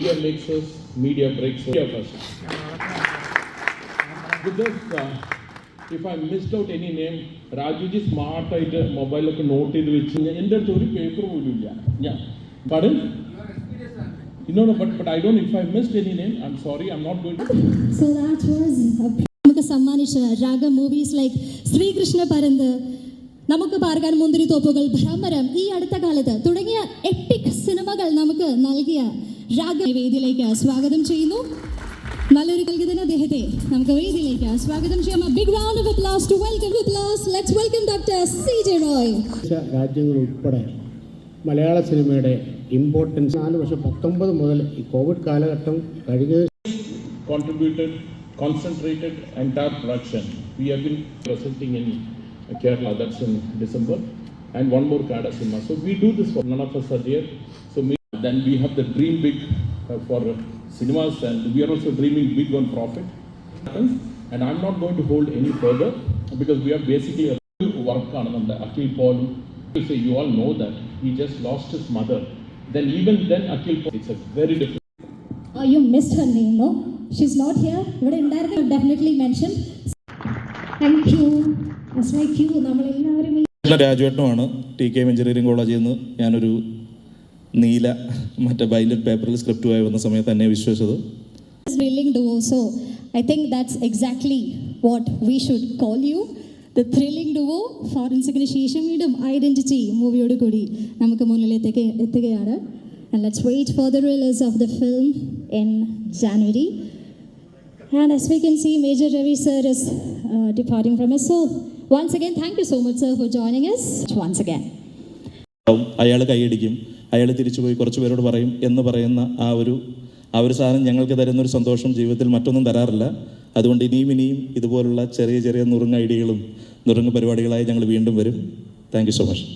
media makes us, media breaks us. Media first. With this, if I missed out any name, Rajuji smart ആയിട്ട് മൊബൈലൊക്കെ not ചെയ്ത് വെച്ച് എൻ്റെ അടുത്ത് ഒരു പേപ്പർ പോലും ഇല്ല. ഞാൻ pardon? No, but I don't. If I missed any name, I'm sorry. I'm not going to. So that was നമുക്ക് സമ്മാനിച്ച രാഗ മൂവീസ് ലൈക്ക് ശ്രീകൃഷ്ണ പരന്ത്, നമുക്ക് പാർക്കാൻ മുന്തിരി തോപ്പുകൾ, ഭ്രമരം, ഈ അടുത്ത കാലത്ത് തുടങ്ങിയ എപ്പിക് സിനിമകൾ നമുക്ക് നൽകിയ രാഗ വേദിയിലേക്ക് സ്വാഗതം ചെയ്യുന്നു. നല്ലൊരു നൽകിയതിന് അദ്ദേഹത്തെ നമുക്ക് വേദിയിലേക്ക് സ്വാഗതം ചെയ്യാം. Big round of applause to welcome let's welcome doctor CJ. Roy. രാജ്യങ്ങൾ ഉൾപ്പെടെ മലയാള സിനിമയുടെ ഇമ്പോർട്ടൻസ് 4 വർഷം 19 മുതൽ ഈ കോവിഡ് കാലഘട്ടം കഴിഞ്ഞ contributed concentrated entire production. We have been presenting in Kerala, that's in December, and one more Kada cinema. So we do this for none of us are there. So then we have the dream big for cinemas, and we are also dreaming big on profit. And I'm not going to hold any further because we are basically a work on Akhil Paul. So you all know that he just lost his mother. Then even then Akhil Paul, it's a very different. Oh, you missed her name, no? She's not here. But indirectly definitely mentioned. Thank you. It's like you. നമ്മളെല്ലാവരും രാജുവേട്ടനുമാണ് TKM engineering കോളേജിൽ നിന്ന് ഞാനൊരു നീല ബൈലറ്റ് പേപ്പറിൽ സ്ക്രിപ്റ്റുമായി വന്ന സമയത്ത് എന്നെ വിശ്വസിച്ചത്. Thrilling duo. So I think that's exactly what we should call you. The thrilling duo. ഫോറൻസിക്കിന് ശേഷം വീണ്ടും ഐഡന്റിറ്റി മൂവിയോട് കൂടി നമുക്ക് മുന്നിലേക്ക് എത്തുകയാണ്. And let's wait for the release of the film in January. And as we can see, Major Ravi sir is departing from us. So once again, thank you so much, sir, for joining us once again. അയാൾ കൈയടിക്കും, അയാൾ തിരിച്ചു പോയി കുറച്ച് പേരോട് പറയും എന്ന് പറയുന്ന ആ ഒരു സാധനം ഞങ്ങൾക്ക് തരുന്നൊരു സന്തോഷം ജീവിതത്തിൽ മറ്റൊന്നും തരാറില്ല. അതുകൊണ്ട് ഇനിയും ഇതുപോലുള്ള ചെറിയ നുറുങ്ങ് ഐഡിയകളും നുറുങ്ങ് പരിപാടികളായി ഞങ്ങൾ വീണ്ടും വരും. Thank you so much.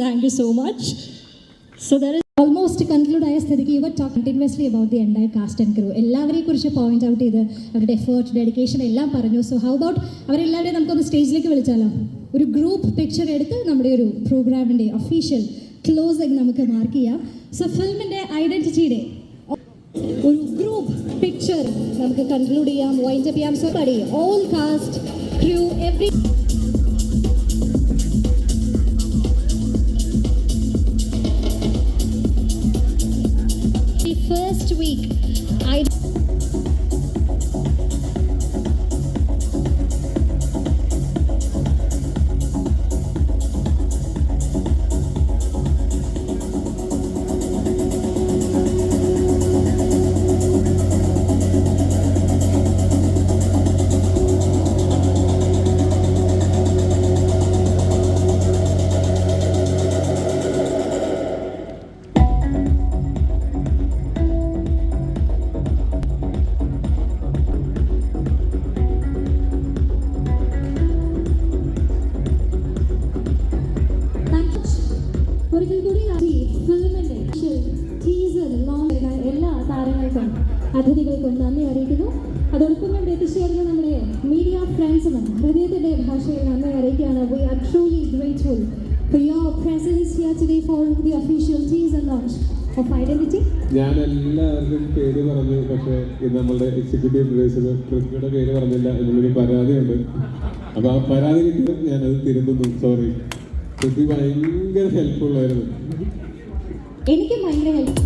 Thank you so much. So there is almost to conclude ആയ സ്ഥിതിക്ക് you were talking continuously about the entire cast and crew. എല്ലാവരെയും കുറിച്ച് പോയിന്റ് ഔട്ട് ചെയ്ത് അവരുടെ എഫേർട്ട്, ഡെഡിക്കേഷൻ എല്ലാം പറഞ്ഞു. സോ ഹൗ അബൌട്ട് അവരെല്ലാവരെയും നമുക്കൊന്ന് സ്റ്റേജിലേക്ക് വിളിച്ചാലോ? ഒരു ഗ്രൂപ്പ് പിക്ചർ എടുത്ത് നമ്മുടെ ഒരു പ്രോഗ്രാമിൻ്റെ ഒഫീഷ്യൽ ക്ലോസിംഗ് നമുക്ക് മാർക്ക് ചെയ്യാം. സോ ഫിലിമിൻ്റെ ഐഡന്റിറ്റിയുടെ ഒരു ഗ്രൂപ്പ് പിക്ചർ നമുക്ക് കൺക്ലൂഡ് ചെയ്യാം, വൈൻഡ് അപ്പ് ചെയ്യാം. സോ പഠി all cast, crew, every first week എല്ലാ താരങ്ങൾക്കും അതിഥികൾക്കും നന്ദി അറിയിക്കുന്നു. അതോടൊപ്പം ഇവിടെ എത്തിച്ചേർന്ന നമ്മുടെ മീഡിയ ഫ്രണ്ട്സിനും ഹൃദയത്തിൻ്റെ ഭാഷയിൽ നന്ദി അറിയിക്കുകയാണ്. We are truly grateful for your presence here today for the official teaser launch of Identity. ഞാൻ എല്ലാവർക്കും പേര് പറഞ്ഞു, പക്ഷേ ഇത് നമ്മളുടെ എക്സിക്യൂട്ടീവ് പ്രൊഡ്യൂസർ പൃഥ്വിയുടെ പേര് പറഞ്ഞില്ല എന്നുള്ളൊരു പരാതിയുണ്ട്. അപ്പോൾ ആ പരാതി കിട്ടിയത് ഞാനത് തിരുത്തുന്നു. സോറി. പൃഥ്വി ഭയങ്കര ഹെൽപ്ഫുള്ളായിരുന്നു. എനിക്ക് ഭയങ്കര ഹെൽപ്പ്